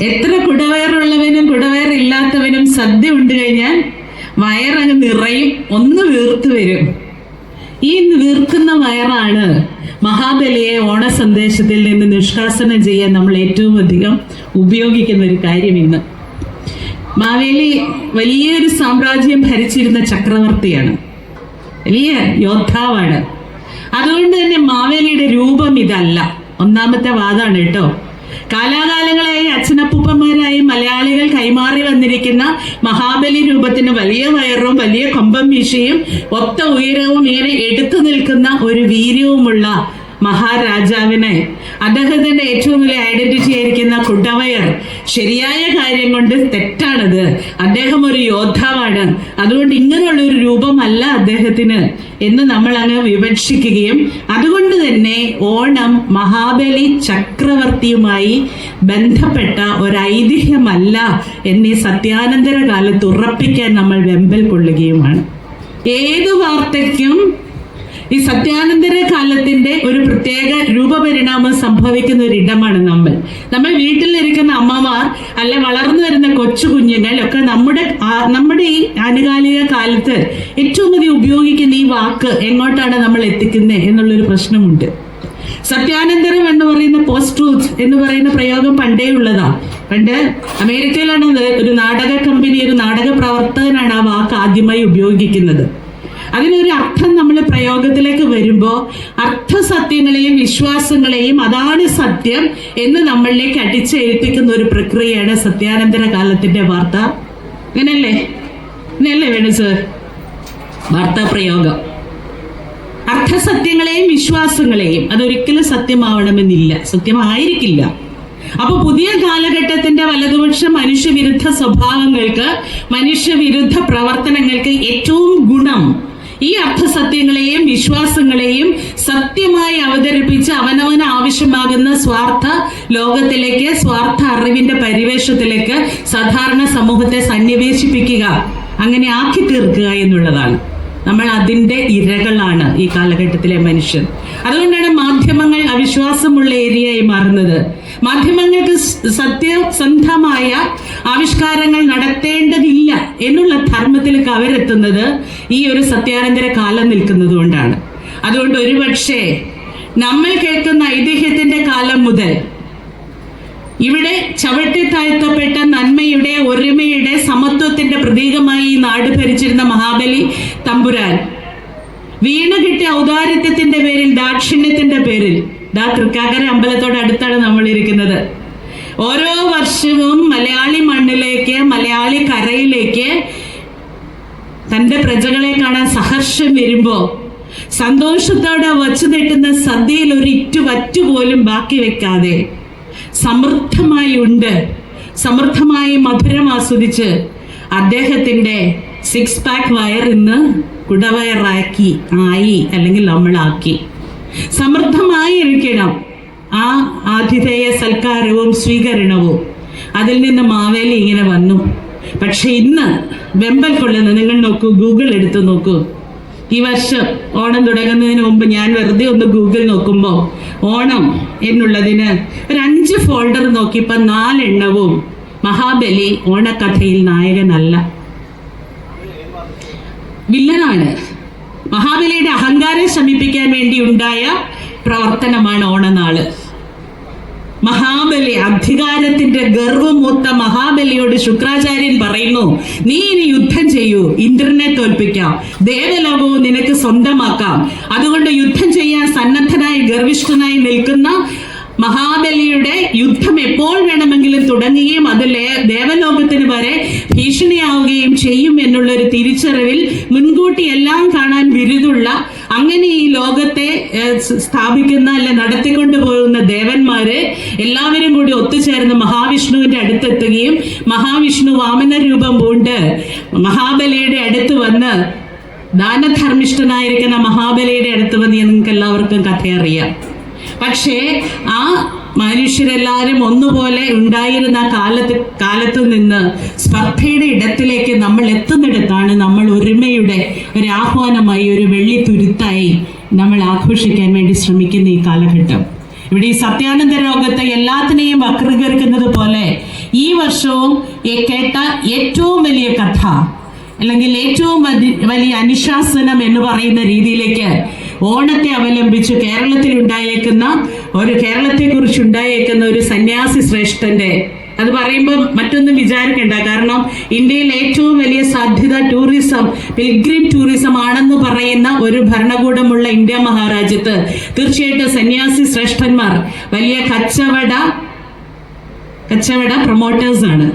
എത്ര കുടവയറുള്ളവനും കുടവയറില്ലാത്തവനും സദ്യ ഉണ്ട് കഴിഞ്ഞാൽ വയറങ്ങ് നിറയും, ഒന്ന് വീർത്ത് വരും. ഈ വീർക്കുന്ന വയറാണ് മഹാബലിയെ ഓണ സന്ദേശത്തിൽ നിന്ന് നിഷ്കാസനം ചെയ്യാൻ നമ്മൾ ഏറ്റവും അധികം ഉപയോഗിക്കുന്ന ഒരു കാര്യം. ഇന്ന് മാവേലി വലിയൊരു സാമ്രാജ്യം ഭരിച്ചിരുന്ന ചക്രവർത്തിയാണ്, വലിയ യോദ്ധാവാണ്. അതുകൊണ്ട് തന്നെ മാവേലിയുടെ രൂപം ഇതല്ല. ഒന്നാമത്തെ വാദമാണ് കേട്ടോ. കാലാകാലങ്ങളായി അച്ഛനപ്പൂപ്പന്മാരായി മലയാളികൾ കൈമാറി വന്നിരിക്കുന്ന മഹാബലി രൂപത്തിന് വലിയ വയറും വലിയ കൊമ്പം വീശിയും ഒത്ത ഉയരവും ഇങ്ങനെ എടുത്തു നിൽക്കുന്ന ഒരു വീര്യവുമുള്ള മഹാരാജാവിനെ അദ്ദേഹത്തിന്റെ ഏറ്റവും വലിയ ഐഡന്റിറ്റി ആയിരിക്കുന്ന കുടവയർ ശരിയായ കാര്യം കൊണ്ട് തെറ്റാണത്. അദ്ദേഹം ഒരു യോദ്ധാവാണ്, അതുകൊണ്ട് ഇങ്ങനെയുള്ള ഒരു രൂപമല്ല അദ്ദേഹത്തിന് എന്ന് നമ്മൾ അങ്ങ് വിവക്ഷിക്കുകയും അതുകൊണ്ട് തന്നെ ഓണം മഹാബലി ചക്രവർത്തിയുമായി ബന്ധപ്പെട്ട ഒരു ഐതിഹ്യമല്ല എന്നീ സത്യാനന്തര കാലത്ത് ഉറപ്പിക്കാൻ നമ്മൾ വെമ്പൽ കൊള്ളുകയുമാണ്. ഏതു വാർത്തയ്ക്കും ഈ സത്യാനന്തര കാലത്തിന്റെ ഒരു പ്രത്യേക രൂപപരിണാമം സംഭവിക്കുന്ന ഒരു ഇടമാണ് നമ്മൾ വീട്ടിലിരിക്കുന്ന അമ്മമാർ അല്ല വളർന്നു വരുന്ന കൊച്ചു കുഞ്ഞുങ്ങൾ ഒക്കെ നമ്മുടെ ഈ ആനുകാലിക കാലത്ത് ഏറ്റവും അധികം ഉപയോഗിക്കുന്ന ഈ വാക്ക് എങ്ങോട്ടാണ് നമ്മൾ എത്തിക്കുന്നത് എന്നുള്ളൊരു പ്രശ്നമുണ്ട്. സത്യാനന്തരം എന്ന് പറയുന്ന പോസ്റ്റ് ട്രൂത്ത് എന്ന് പറയുന്ന പ്രയോഗം പണ്ടേ ഉള്ളതാ. പണ്ട് അമേരിക്കയിലാണ് ഒരു നാടക കമ്പനി, ഒരു നാടക പ്രവർത്തകനാണ് ആ വാക്ക് ആദ്യമായി ഉപയോഗിക്കുന്നത്. അതിനൊരു അർത്ഥം നമ്മൾ പ്രയോഗത്തിലേക്ക് വരുമ്പോൾ അർത്ഥസത്യങ്ങളെയും വിശ്വാസങ്ങളെയും അതാണ് സത്യം എന്ന് നമ്മളിലേക്ക് അടിച്ചേൽപ്പിക്കുന്ന ഒരു പ്രക്രിയയാണ് സത്യാനന്തര കാലത്തിന്റെ വാർത്ത. അങ്ങനെയല്ലേ വേണു സർ? വാർത്താ പ്രയോഗം അർത്ഥസത്യങ്ങളെയും വിശ്വാസങ്ങളെയും അതൊരിക്കലും സത്യമാവണമെന്നില്ല, സത്യമായിരിക്കില്ല. അപ്പൊ പുതിയ കാലഘട്ടത്തിന്റെ വലതുപക്ഷ മനുഷ്യവിരുദ്ധ സ്വഭാവങ്ങൾക്ക്, മനുഷ്യവിരുദ്ധ പ്രവർത്തനങ്ങൾക്ക് ഏറ്റവും ഗുണം ഈ അർത്ഥസത്യങ്ങളെയും വിശ്വാസങ്ങളെയും സത്യമായി അവതരിപ്പിച്ച് അവനവന് ആവശ്യമാകുന്ന സ്വാർത്ഥ ലോകത്തിലേക്ക്, സ്വാർത്ഥ അറിവിന്റെ പരിവേഷത്തിലേക്ക് സാധാരണ സമൂഹത്തെ സന്നിവേശിപ്പിക്കുക, അങ്ങനെ ആക്കി തീർക്കുക എന്നുള്ളതാണ്. നമ്മൾ അതിൻ്റെ ഇരകളാണ് ഈ കാലഘട്ടത്തിലെ മനുഷ്യർ. അതുകൊണ്ടാണ് മാധ്യമങ്ങൾ അവിശ്വാസമുള്ള ഏരിയയായി മാറുന്നത്. മാധ്യമങ്ങൾക്ക് സത്യസന്ധമായ ആവിഷ്കാരങ്ങൾ നടത്തേണ്ടതില്ല എന്നുള്ള ധർമ്മത്തിലേക്ക് അവരെത്തുന്നത് ഈ ഒരു സത്യാനന്തര കാലം നിൽക്കുന്നത് കൊണ്ടാണ്. അതുകൊണ്ട് ഒരുപക്ഷെ നമ്മൾ കേൾക്കുന്ന ഐതിഹ്യത്തിന്റെ കാലം മുതൽ ഇവിടെ ചവിട്ടി താഴ്ത്തപ്പെട്ട നന്മയുടെ, ഒരുമയുടെ, സമത്വത്തിന്റെ പ്രതീകമായി ഈ നാട് ഭരിച്ചിരുന്ന മഹാബലി തമ്പുരാൻ വീണ കിട്ടിയ ഔദാര്യത്തിന്റെ പേരിൽ, ദാക്ഷിണ്യത്തിന്റെ പേരിൽ, തൃക്കാക്കര അമ്പലത്തോട് അടുത്താണ് നമ്മൾ ഇരിക്കുന്നത്. ഓരോ വർഷവും മലയാളി മണ്ണിലേക്ക്, മലയാളി കരയിലേക്ക് തന്റെ പ്രജകളെ കാണാൻ സഹർഷം വരുമ്പോ സന്തോഷത്തോടെ വച്ചു നീട്ടുന്ന സദ്യയിൽ ഒരു ഇറ്റു പോലും ബാക്കി വെക്കാതെ സമൃദ്ധമായി മധുരം ആസ്വദിച്ച് അദ്ദേഹത്തിന്റെ 6 പാക്ക് വയർ ഇന്ന് കുടവയറാക്കി അല്ലെങ്കിൽ നമ്മളാക്കി. സമൃദ്ധമായി ഇരിക്കണം ആ ആതിഥേയ സൽക്കാരവും സ്വീകരണവും. അതിൽ നിന്ന് മാവേലി ഇങ്ങനെ വന്നു. പക്ഷെ ഇന്ന് വെമ്പൽ കൊള്ളുന്ന, നിങ്ങൾ നോക്കൂ, ഗൂഗിൾ എടുത്ത് നോക്കൂ. ഈ വർഷം ഓണം തുടങ്ങുന്നതിന് മുമ്പ് ഞാൻ വെറുതെ ഒന്ന് ഗൂഗിൾ നോക്കുമ്പോൾ ഓണം എന്നുള്ളതിന് ഒരു 5 ഫോൾഡർ നോക്കിയപ്പോൾ 4 എണ്ണവും മഹാബലി ഓണക്കഥയിൽ നായകനല്ല, വില്ലനാണ്. മഹാബലിയുടെ അഹങ്കാരം ശമിപ്പിക്കാൻ വേണ്ടി ഉണ്ടായ പ്രവർത്തനമാണ് ഓണനാള്. മഹാബലി, അധികാരത്തിന്റെ ഗർവമൂത്ത മഹാബലിയോട് ശുക്രാചാര്യൻ പറയുന്നു, നീ ഇനി യുദ്ധം ചെയ്യൂ, ഇന്ദ്രനെ തോൽപ്പിക്കാം, ദേവലോകവും നിനക്ക് സ്വന്തമാക്കാം. അതുകൊണ്ട് യുദ്ധം ചെയ്യാൻ സന്നദ്ധനായി ഗർവിഷ്ഠനായി നിൽക്കുന്ന മഹാബലിയുടെ യുദ്ധം എപ്പോൾ വേണമെങ്കിലും തുടങ്ങുകയും അത് ദേവലോകത്തിന് വരെ ഭീഷണിയാവുകയും ചെയ്യും എന്നുള്ളൊരു തിരിച്ചറിവിൽ മുൻകൂട്ടി എല്ലാം കാണാൻ വിരുതുള്ള, അങ്ങനെ ഈ ലോകത്തെ സ്ഥാപിക്കുന്ന നടത്തിക്കൊണ്ടു പോകുന്ന ദേവന്മാര് എല്ലാവരും കൂടി ഒത്തുചേർന്ന് മഹാവിഷ്ണുവിന്റെ അടുത്തെത്തുകയും മഹാവിഷ്ണു വാമന രൂപം പൂണ്ട് മഹാബലിയുടെ അടുത്ത് വന്ന്, ദാനധർമ്മിഷ്ഠനായിരിക്കുന്ന മഹാബലിയുടെ അടുത്ത് വന്ന് നിങ്ങൾക്ക് എല്ലാവർക്കും കഥയറിയാം. പക്ഷേ ആ മനുഷ്യരെല്ലാവരും ഒന്നുപോലെ ഉണ്ടായിരുന്ന കാലത്ത് നിന്ന് സ്പർദ്ധയുടെ ഇടത്തിലേക്ക് നമ്മൾ എത്തുന്നിടത്താണ് നമ്മൾ ഒരുമയുടെ ഒരു ആഹ്വാനമായി, ഒരു വെള്ളി തുരുത്തായി നമ്മൾ ആഘോഷിക്കാൻ വേണ്ടി ശ്രമിക്കുന്ന ഈ കാലഘട്ടം. ഇവിടെ ഈ സത്യാനന്ദ ലോകത്തെ എല്ലാത്തിനെയും വക്രീകരിക്കുന്നത് പോലെ ഈ വർഷവും കേട്ട ഏറ്റവും വലിയ കഥ അല്ലെങ്കിൽ ഏറ്റവും വലിയ അനുശാസനം എന്ന് പറയുന്ന രീതിയിലേക്ക് ഓണത്തെ അവലംബിച്ച് കേരളത്തെക്കുറിച്ച് ഉണ്ടായേക്കുന്ന ഒരു സന്യാസി ശ്രേഷ്ഠന്റെ, അത് പറയുമ്പോൾ മറ്റൊന്നും വിചാരിക്കണ്ട, കാരണം ഇന്ത്യയിൽ ഏറ്റവും വലിയ സാധ്യത ടൂറിസം, പിൽഗ്രിം ടൂറിസം ആണെന്ന് പറയുന്ന ഒരു ഭരണകൂടമുള്ള ഇന്ത്യ മഹാരാജ്യത്ത് തീർച്ചയായിട്ടും സന്യാസി ശ്രേഷ്ഠന്മാർ വലിയ കച്ചവട പ്രൊമോട്ടേഴ്സ് ആണ്.